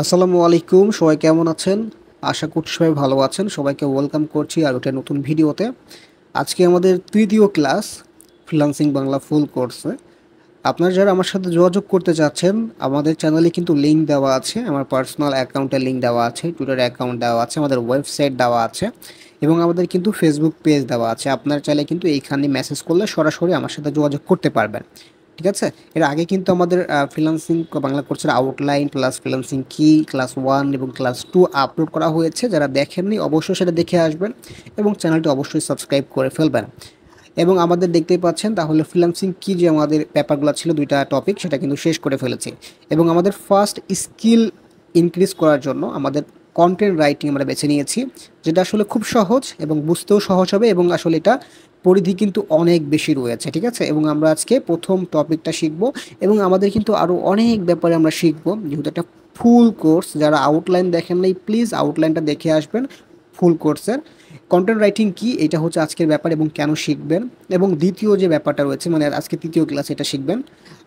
আসসালামু আলাইকুম, সবাই কেমন আছেন? আশা করছি সবাই ভালো আছেন। সবাইকে ওয়েলকাম করছি আর একটা নতুন ভিডিওতে। আজকে আমাদের তৃতীয় ক্লাস ফ্রিল্যান্সিং বাংলা ফুল কোর্সে। আপনারা যারা আমার সাথে যোগাযোগ করতে চাচ্ছেন, আমাদের চ্যানেলে কিন্তু লিঙ্ক দেওয়া আছে। আমার পার্সোনাল অ্যাকাউন্টের লিঙ্ক দেওয়া আছে, টুইটার অ্যাকাউন্ট দেওয়া আছে, আমাদের ওয়েবসাইট দেওয়া আছে এবং আমাদের কিন্তু ফেসবুক পেজ দেওয়া আছে। আপনারা চাইলে কিন্তু এইখানে মেসেজ করলে সরাসরি আমার সাথে যোগাযোগ করতে পারবেন। ঠিক আছে? এর আগে কিন্তু আমাদের ফ্রিল্যান্সিং বাংলা কোর্সের আউটলাইন প্লাস ফ্রিল্যান্সিং কি ক্লাস 1 এবং ক্লাস 2 আপলোড করা হয়েছে। যারা দেখেননি অবশ্যই সেটা দেখে আসবেন এবং চ্যানেলটি অবশ্যই সাবস্ক্রাইব করে ফেলবেন। এবং আমাদের দেখতেই পাচ্ছেন তাহলে ফ্রিল্যান্সিং কি যে আমাদের পেপারগুলো ছিল 2টা টপিক সেটা কিন্তু শেষ করে ফেলেছি। এবং আমাদের ফার্স্ট স্কিল ইনক্রিজ করার জন্য আমাদের কন্টেন্ট রাইটিং আমরা বেছে নিয়েছি, যেটা আসলে খুব সহজ এবং বুঝতেও সহজ হবে এবং আসলে এটা পরিধি কিন্তু অনেক বেশি রয়েছে। ঠিক আছে? এবং আমরা আজকে প্রথম টপিকটা শিখব এবং আমাদের কিন্তু আরও অনেক ব্যাপারে আমরা শিখব, যেহেতু একটা ফুল কোর্স। যারা আউটলাইন দেখেন নাই প্লিজ আউটলাইনটা দেখে আসবেন ফুল কোর্সের। কন্টেন্ট রাইটিং কি এটা হচ্ছে আজকের ব্যাপার এবং কেন শিখবেন। এবং দ্বিতীয় যে ব্যাপারটা রয়েছে মানে আজকে তৃতীয় ক্লাসে এটা শিখবেন।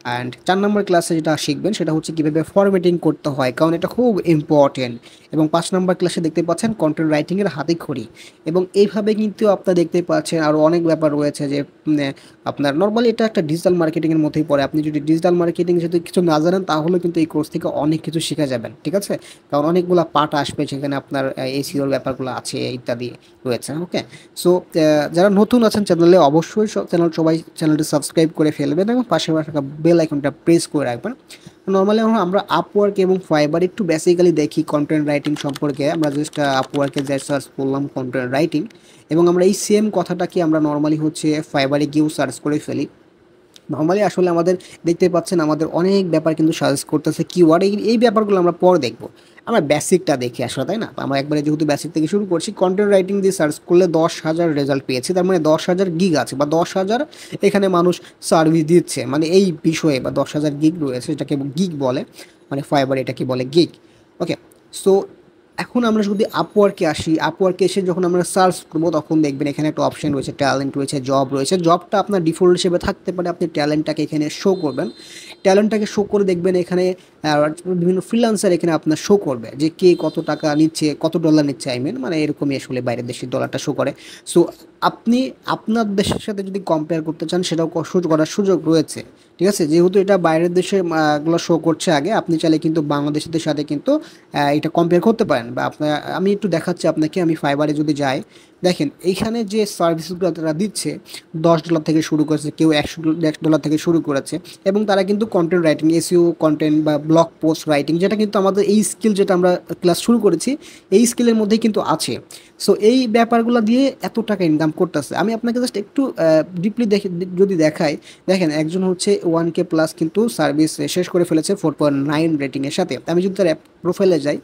অ্যান্ড 4 নম্বর ক্লাসে যেটা শিখবেন সেটা হচ্ছে কীভাবে ফরম্যাটিং করতে হয়, কারণ এটা খুব ইম্পর্টেন্ট। এবং 5 নম্বর ক্লাসে দেখতে পাচ্ছেন কন্টেন্ট রাইটিংয়ের হাতেখড়ি। এবং এইভাবে কিন্তু আপনারা দেখতে পাচ্ছেন আরও অনেক ব্যাপার রয়েছে যে আপনার নর্মালি এটা একটা ডিজিটাল মার্কেটিংয়ের মধ্যেই পড়ে। আপনি যদি ডিজিটাল মার্কেটিং যদি কিছু না জানেন তাহলে কিন্তু এই কোর্স থেকে অনেক কিছু শিখে যাবেন। ঠিক আছে? কারণ অনেকগুলো পার্ট আসবে, সেখানে আপনার এসইওর ব্যাপারগুলো আছে ইত্যাদি রয়েছে। ওকে, সো যারা নতুন আছেন চ্যানেলে অবশ্যই সবাই চ্যানেলটি সাবস্ক্রাইব করে ফেলবেন এবং পাশে থাকা বেল আইকনটা প্রেস করে রাখবেন। নর্মালি আমরা আপওয়ার্ক এবং ফাইবার একটু বেসিক্যালি দেখি কন্টেন্ট রাইটিং সম্পর্কে। আমরা জাস্ট আপওয়ার্কে যাই সার্চ করলাম কন্টেন্ট রাইটিং এবং আমরা এই সেম কথাটাকে আমরা নর্মালি হচ্ছে ফাইবারে গিয়েও সার্চ করে ফেলি। নর্মালি আসলে আমাদের দেখতে পাচ্ছেন আমাদের অনেক ব্যাপার কিন্তু সাজেস্ট করতেছে কিওয়ার্ড। এই ব্যাপারগুলো আমরা পরে দেখব। আমরা বেসিকটা দেখি আসলে, তাই না? আমরা একবারে যেহেতু বেসিক থেকে শুরু করছি, কন্টেন্ট রাইটিং দিয়ে সার্চ করলে 10,000 রেজাল্ট পেয়েছি। তার মানে 10,000 গিগ আছে বা 10,000 এখানে মানুষ সার্ভিস দিচ্ছে, মানে এই বিষয়ে বা 10,000 গিগ রয়েছে, এটাকে গিগ বলে, মানে ফাইবার এটাকে বলে গিগ। ওকে, সো এখন আমরা যদি আপওয়ার্কে আসি, আপওয়ার্কে এসে যখন আমরা সার্চ করবো তখন দেখবেন এখানে একটা অপশন রয়েছে, ট্যালেন্ট রয়েছে, জব রয়েছে। জবটা আপনার ডিফল্ট হিসেবে থাকতে পারে, আপনি ট্যালেন্টটাকে এখানে শো করবেন। ট্যালেন্টটাকে শো করে দেখবেন এখানে বিভিন্ন ফ্রিল্যান্সার এখানে আপনার শো করবে যে কে কত টাকা নিচ্ছে, কত ডলার নিচ্ছে, মানে এরকমই আসলে বাইরের দেশের ডলারটা শো করে। সো আপনি আপনার দেশের সাথে যদি কম্পেয়ার করতে চান সেটাও করার সুযোগ রয়েছে। ঠিক আছে? যেহেতু এটা বাইরের দেশে গুলো শো করছে আগে, আপনি চাইলে কিন্তু বাংলাদেশিদের সাথে কিন্তু এটা কম্পেয়ার করতে পারেন। বা আপনার আমি একটু দেখাচ্ছি আপনাকে, আমি ফাইবারে যদি যাই, দেখেন এইখানে যে সার্ভিসগুলো তারা দিচ্ছে $10 থেকে শুরু করেছে, কেউ $100 থেকে শুরু করেছে। এবং তারা কিন্তু কন্টেন্ট রাইটিং, এসইও কন্টেন্ট বা ব্লগ পোস্ট রাইটিং, যেটা কিন্তু আমাদের এই স্কিল যেটা আমরা ক্লাস শুরু করেছি এই স্কিলের মধ্যেই কিন্তু আছে। সো এই ব্যাপারগুলো দিয়ে এত টাকা ইনকাম করতেছে। আমি আপনাকে জাস্ট একটু ডিপলি যদি দেখাই, দেখেন একজন হচ্ছে 1K প্লাস কিন্তু সার্ভিস শেষ করে ফেলেছে 4.9 রেটিংয়ের সাথে। আমি যদি তার প্রোফাইলে যাই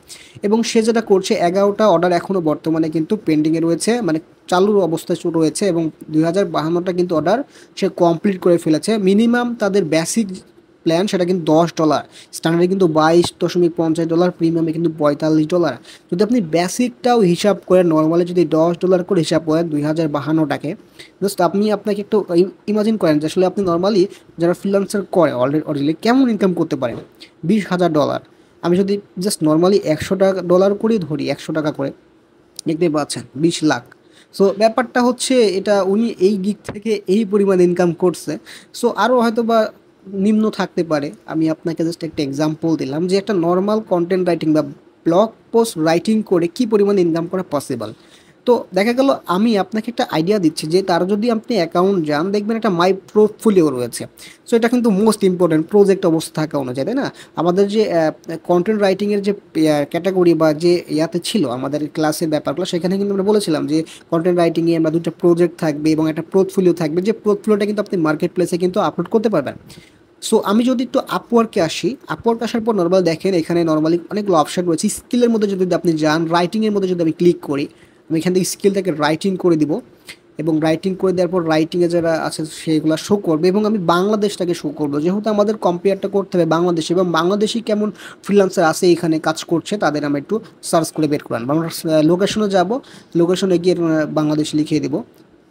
এবং সে যেটা করছে 11টা অর্ডার এখনও বর্তমানে কিন্তু পেন্ডিংয়ে রয়েছে, মানে চালুর অবস্থায় শুরু হয়েছে এবং 2052টা কিন্তু অর্ডার সে কমপ্লিট করে ফেলেছে। মিনিমাম তাদের বেসিক প্ল্যান সেটা কিন্তু $10, স্ট্যান্ডার্ডে কিন্তু $22.50, প্রিমিয়ামে কিন্তু $45। যদি আপনি বেসিকটাও হিসাব করেন, নর্মালি যদি $10 করে হিসাব করেন 2052টাকে, জাস্ট আপনাকে একটু ইমাজিন করেন যে আসলে আপনি নর্মালি যারা ফ্রিল্যান্সার করে অলরেডি কেমন ইনকাম করতে পারেন। $20,000। আমি যদি জাস্ট নর্মালি $100 করেই ধরি, 100 টাকা করে, দেখতে পাচ্ছেন 20 লাখ। সো ব্যাপারটা হচ্ছে এটা উনি এই দিক থেকে এই পরিমাণ ইনকাম করছে। সো আরও হয়তো বা নিম্ন থাকতে পারে। আমি আপনাকে জাস্ট একটা এক্সাম্পল দিলাম যে একটা নর্মাল কন্টেন্ট রাইটিং বা ব্লগ পোস্ট রাইটিং করে কি পরিমাণ ইনকাম করা পসিবল। তো দেখা গেল আমি আপনাকে একটা আইডিয়া দিচ্ছি যে তার যদি আপনি অ্যাকাউন্ট যান দেখবেন একটা মাই পোর্টফোলিও রয়েছে। সো এটা কিন্তু মোস্ট ইম্পর্টেন্ট প্রজেক্ট অবস্থা থাকা অনুযায়ী, তাই না? আমাদের যে কন্টেন্ট রাইটিংয়ের যে ক্যাটাগরি বা যে ইয়াতে ছিল আমাদের ক্লাসের ব্যাপারগুলো, সেখানে কিন্তু আমরা বলেছিলাম যে কন্টেন্ট রাইটিংয়ে আমরা 2টা প্রজেক্ট থাকবে এবং একটা পোর্টফোলিও থাকবে, যে পোর্টফোলিওটা কিন্তু আপনি মার্কেট প্লেসে কিন্তু আপলোড করতে পারবেন। সো আমি যদি একটু আপওয়ার্কে আসি, আপওয়ার্ক আসার পর নর্মাল দেখেন এখানে নর্মালি অনেকগুলো অপশন রয়েছে। স্কিলের মধ্যে যদি আপনি যান, রাইটিংয়ের মধ্যে যদি আমি ক্লিক করি, আমি এখান থেকে স্কিলটাকে রাইটিং করে দিব এবং রাইটিং করে দেওয়ার পর রাইটিংয়ে যারা আছে সেগুলো শো করবে এবং আমি বাংলাদেশটাকে শো করবো, যেহেতু আমাদের কম্পেয়ারটা করতে হবে বাংলাদেশে এবং বাংলাদেশি কেমন ফ্রিল্যান্সার আছে এখানে কাজ করছে তাদের আমরা একটু সার্চ করে বের করে আনবো। আমরা লোকেশনে যাব, লোকেশনে গিয়ে বাংলাদেশ লিখিয়ে দেবো।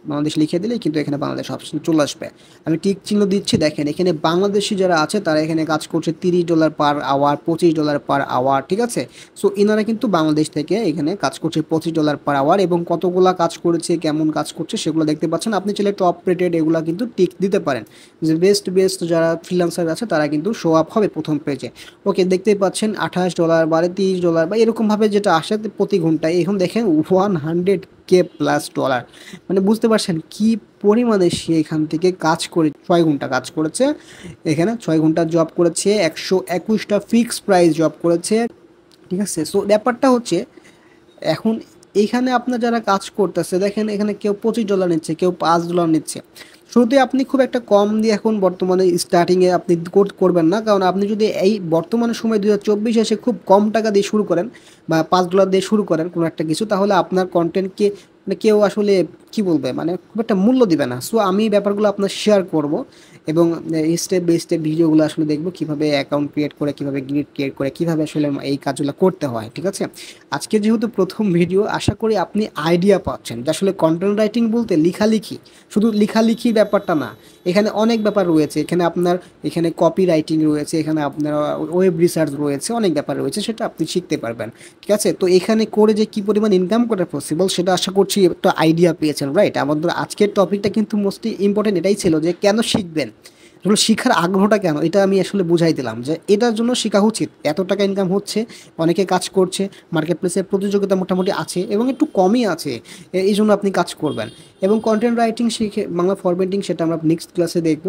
বাংলাদেশ লিখে দিলেই কিন্তু এখানে বাংলাদেশ অপশন চলে আসবে। আমি টিক চিহ্ন দিচ্ছি, দেখেন এখানে বাংলাদেশি যারা আছে তারা এখানে কাজ করছে $30 পার আওয়ার, $25 পার আওয়ার, ঠিক আছে। সো ইনারা কিন্তু বাংলাদেশ থেকে এখানে কাজ করছে $25 পার আওয়ার, এবং কতগুলা কাজ করেছে, কেমন কাজ করছে সেগুলো দেখতে পাচ্ছেন। আপনি চাইলে টপ রেটেড এগুলো কিন্তু টিক দিতে পারেন, যে বেস্ট বেস্ট যারা ফ্রিল্যান্সার আছে তারা কিন্তু শো আপ হবে প্রথম পেজে। ওকে, দেখতেই পাচ্ছেন $28 বা $30 বা এরকমভাবে যেটা আসে প্রতি ঘন্টায়। এখন দেখেন $100K+, মানে বুঝতে পারছেন কি পরিমাণে সে এখান থেকে কাজ করে 6 ঘন্টা কাজ করেছে, এখানে 6 ঘন্টা জব করেছে, 121টা ফিক্সড প্রাইস জব করেছে, ঠিক আছে। সো ব্যাপারটা হচ্ছে এখন এইখানে আপনার যারা কাজ করতেছে দেখেন এখানে কেউ $25 নিচ্ছে, কেউ $5 নিচ্ছে। শুরুতে আপনি খুব একটা কম দিয়ে এখন বর্তমানে স্টার্টিংয়ে আপনি করবেন না, কারণ আপনি যদি এই বর্তমানে সময় 2024 এসে খুব কম টাকা দিয়ে শুরু করেন বা $5 দিয়ে শুরু করেন কোনো একটা কিছু, তাহলে আপনার কন্টেন্টকে মানে কেউ আসলে কি বলবে, মানে খুব একটা মূল্য দিবে না। সো আমি ব্যাপারগুলো আপনার শেয়ার করব, এবং স্টেপ বাই স্টেপ ভিডিওগুলো আসলে দেখবো কীভাবে অ্যাকাউন্ট ক্রিয়েট করে, কীভাবে গ্রিড ক্রিয়েট করে, কীভাবে আসলে এই কাজগুলো করতে হয়, ঠিক আছে। আজকে যেহেতু প্রথম ভিডিও, আশা করি আপনি আইডিয়া পাচ্ছেন যে আসলে কন্টেন্ট রাইটিং বলতে লেখালেখি, শুধু লেখালেখির ব্যাপারটা না, এখানে অনেক ব্যাপার রয়েছে। এখানে কপি রাইটিং রয়েছে, এখানে আপনার ওয়েব রিসার্চ রয়েছে, অনেক ব্যাপার রয়েছে, সেটা আপনি শিখতে পারবেন, ঠিক আছে। তো এখানে করে যে কী পরিমাণ ইনকাম করা পসিবল সেটা আশা করছি একটা আইডিয়া পেয়েছেন, রাইট। আমাদের আজকের টপিকটা কিন্তু মোস্টলি ইম্পর্টেন্ট এটাই ছিল যে কেন শিখবেন, আসলে শিখার আগ্রহটা কেন, এটা আমি আসলে বুঝাই দিলাম যে এটার জন্য শেখা উচিত। এত টাকা ইনকাম হচ্ছে, অনেকে কাজ করছে, মার্কেট প্লেসের প্রতিযোগিতা মোটামুটি আছে এবং একটু কমই আছে, এই জন্য আপনি কাজ করবেন। এবং কন্টেন্ট রাইটিং শিখে বাংলা ফরম্যাটিং সেটা আমরা নেক্সট ক্লাসে দেখব,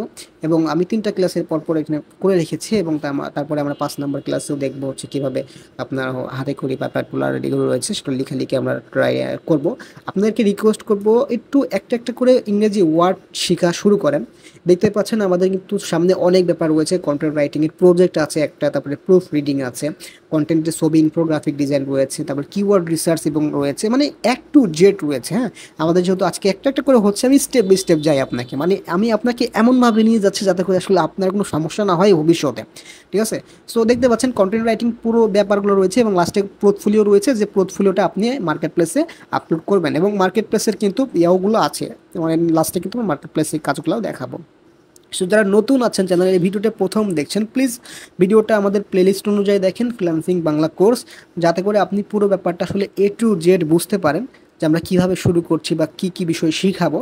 এবং আমি 3টা ক্লাসের পরপর এখানে করে রেখেছি, এবং তারপরে আমরা 5 নম্বর ক্লাসেও দেখবো হচ্ছে কীভাবে আপনার হাতে খড়ি বা প্যাটপুলার যেগুলো রয়েছে সেটা লেখালেখি আমরা ট্রাই করবো। আপনাদেরকে রিকোয়েস্ট করবো একটু একটা একটা করে ইংরেজি ওয়ার্ড শেখা শুরু করেন। দেখতে পাচ্ছেন আমাদের কিন্তু সামনে অনেক ব্যাপার রয়েছে, কন্টেন্ট রাইটিংয়ের প্রজেক্ট আছে একটা, তারপরে প্রুফ রিডিং আছে, কন্টেন্টের ছবি ইনফোগ্রাফিক ডিজাইন রয়েছে, তারপর কিওয়ার্ড রিসার্চ এবং রয়েছে, মানে A to Z রয়েছে। হ্যাঁ, আমাদের যেহেতু আজকে একটা একটা করে হচ্ছে, আমি স্টেপ বাই স্টেপ যাই আপনাকে, মানে আমি আপনাকে এমনভাবে নিয়ে যাচ্ছি যাতে করে আসলে আপনার কোনো সমস্যা না হয় ভবিষ্যতে, ঠিক আছে। সো দেখতে পাচ্ছেন কন্টেন্ট রাইটিং পুরো ব্যাপারগুলো রয়েছে, এবং লাস্টে পোর্টফোলিও রয়েছে, যে পোর্টফোলিওটা আপনি মার্কেট প্লেসে আপলোড করবেন, এবং মার্কেট প্লেসের কিন্তু ইয়াগুলো আছে, মানে লাস্টে কিন্তু মার্কেট প্লেসের কাজগুলোও দেখাবো। সো যারা নতুন আছেন চ্যানেলে, এই ভিডিওটা প্রথম দেখছেন, প্লিজ ভিডিওটা আমাদের প্লেলিস্ট অনুযায়ী দেখেন, ফ্রিল্যান্সিং বাংলা কোর্স, যাতে করে আপনি পুরো ব্যাপারটা আসলে A to Z বুঝতে পারেন যে আমরা কীভাবে শুরু করছি বা কী কী বিষয় শিখাবো।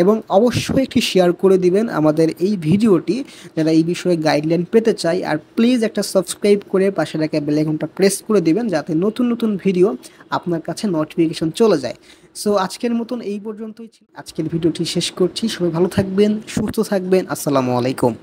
এবং অবশ্যই একটি শেয়ার করে দিবেন আমাদের এই ভিডিওটি যারা এই বিষয়ে গাইডলাইন পেতে চায়, আর প্লিজ একটা সাবস্ক্রাইব করে পাশে রাখা বেল আইকনটা প্রেস করে দিবেন যাতে নতুন নতুন ভিডিও আপনার কাছে নোটিফিকেশন চলে যায়। সো আজকের মতন এই পর্যন্তই ছিল, আজকের ভিডিওটি শেষ করছি। সবাই ভালো থাকবেন, সুস্থ থাকবেন, আসসালামু আলাইকুম।